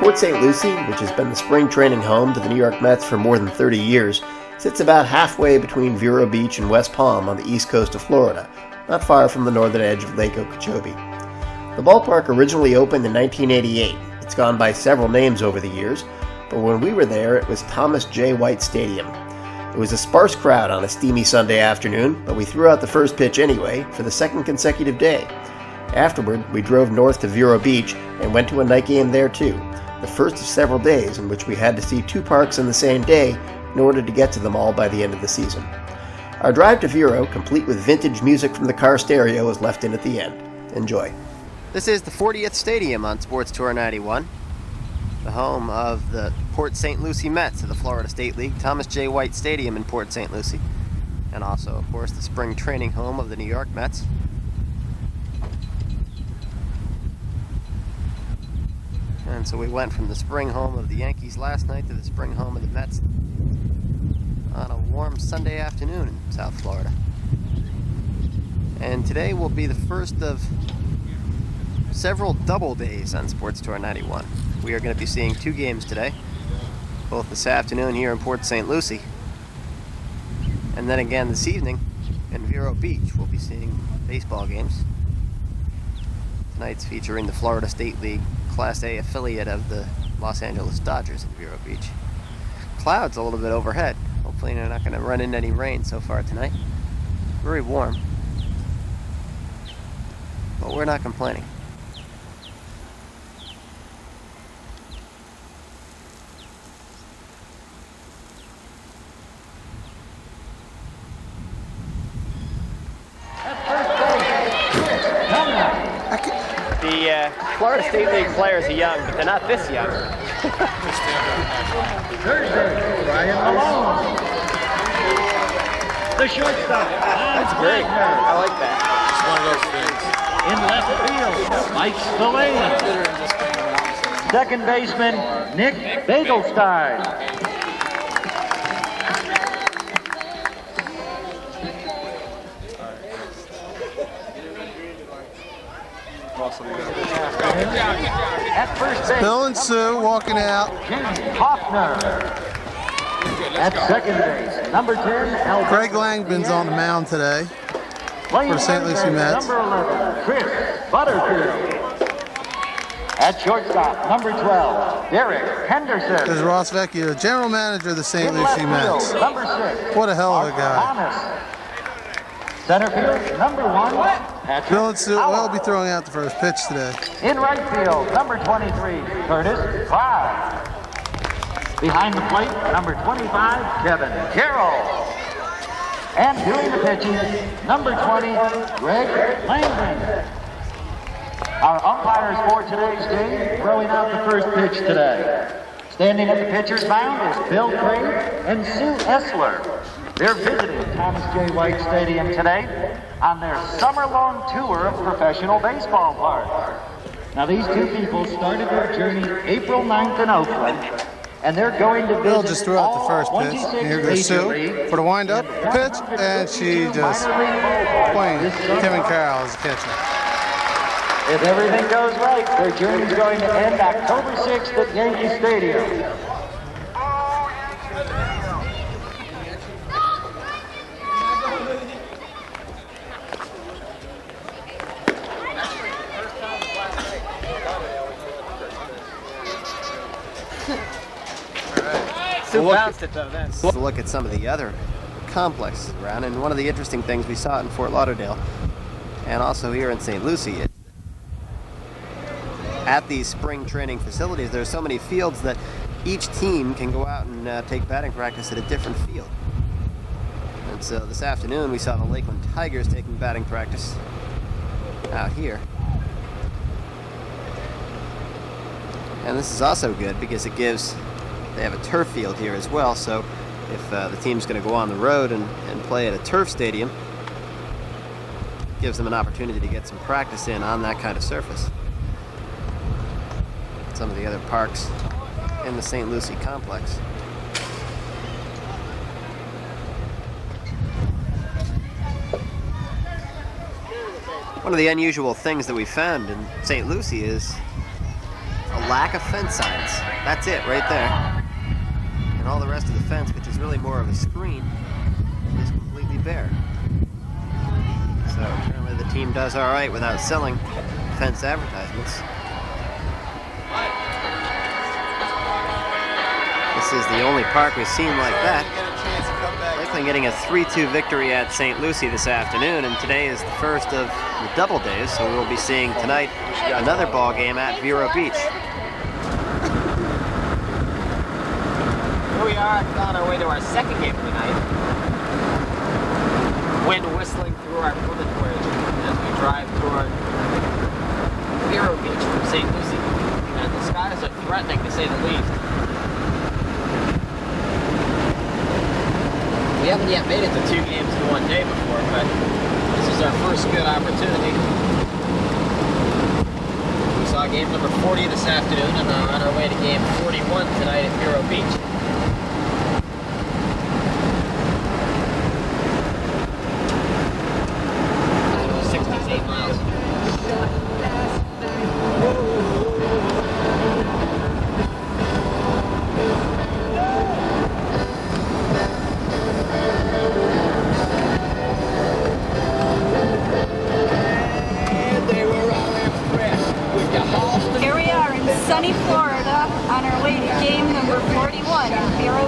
Port St. Lucie, which has been the spring training home to the New York Mets for more than 30 years, sits about halfway between Vero Beach and West Palm on the east coast of Florida, not far from the northern edge of Lake Okeechobee. The ballpark originally opened in 1988. It's gone by several names over the years, but when we were there, it was Thomas J. White Stadium. It was a sparse crowd on a steamy Sunday afternoon, but we threw out the first pitch anyway for the second consecutive day. Afterward, we drove north to Vero Beach and went to a night game there too, the first of several days in which we had to see two parks in the same day in order to get to them all by the end of the season. Our drive to Vero, complete with vintage music from the car stereo, was left in at the end. Enjoy. This is the 40th stadium on Sports Tour 91, the home of the Port St. Lucie Mets of the Florida State League, Thomas J. White Stadium in Port St. Lucie, and also, of course, the spring training home of the New York Mets. And so we went from the spring home of the Yankees last night to the spring home of the Mets on a warm Sunday afternoon in South Florida. And today will be the first of several double days on Sports Tour 91. We are going to be seeing two games today, both this afternoon here in Port St. Lucie, and then again this evening in Vero Beach. We'll be seeing baseball games. Tonight's featuring the Florida State League Class A affiliate of the Los Angeles Dodgers in Vero Beach. Clouds a little bit overhead. Hopefully they're not going to run into any rain so far tonight. Very warm, but we're not complaining. The Florida State League players are young, but they're not this young. Thursday, Brian Malone. The shortstop. That's great. I like that. It's one of those things. In left field, Mike Spillane. Second baseman, Nick Bagelstein. At first base, Bill and Sue walking out. Jimmy Hoffner. At second base, number 10, Albert. Greg Langman's on the mound today for the St. Lucie Mets. Number 11, Chris Butterfield. At shortstop, number 12, Derek Henderson. There's Ross Vecchio, general manager of the St. In left Lucie field, Mets. number 6, What a hell of a Mark guy. Thomas. Center field, number 1, Patrick Bill and Sue will Howell. be throwing out the first pitch today. In right field, number 23, Curtis Clyde. Behind the plate, number 25, Kevin Carroll. And doing the pitching, number 20, Greg Langman. Our umpires for today's game throwing out the first pitch today. Standing at the pitcher's mound is Bill Craig and Sue Essler. They're visiting Thomas J. White Stadium today on their summer-long tour of professional baseball parks. Now, these two people started their journey April 9th in Oakland, and they're going to visit Bill just threw out the all first pitch. 26 And here goes Sue for the windup pitch, and she just playing Kevin Carroll as a catcher. If everything goes right, their journey is going to end October 6th at Yankee Stadium. Sue bounced it though then. Let's look at some of the other complexes around, and one of the interesting things we saw in Fort Lauderdale and also here in St. Lucie is at these spring training facilities there's so many fields that each team can go out and take batting practice at a different field. And so this afternoon we saw the Lakeland Tigers taking batting practice out here. And this is also good because it gives, they have a turf field here as well, so if the team's going to go on the road and play at a turf stadium, it gives them an opportunity to get some practice in on that kind of surface. Some of the other parks in the St. Lucie complex. One of the unusual things that we found in St. Lucie is a lack of fence signs. That's it right there. And all the rest of the fence, which is really more of a screen, is completely bare. So apparently the team does all right without selling fence advertisements. This is the only park we've seen like that. Lakeland getting a 3-2 victory at St. Lucie this afternoon, and today is the first of the double days, so we'll be seeing tonight another ball game at Vero Beach. Here we are on our way to our second game of the night. Wind whistling through our Plymouth Bridge as we drive toward Vero Beach from St. Lucie. And the skies are threatening, to say the least. We haven't yet made it to 2 games in one day before, but this is our first good opportunity. We saw game number 40 this afternoon and are on our way to game 41 tonight at Vero Beach. Here we are in sunny Florida on our way to game number 41 at Vero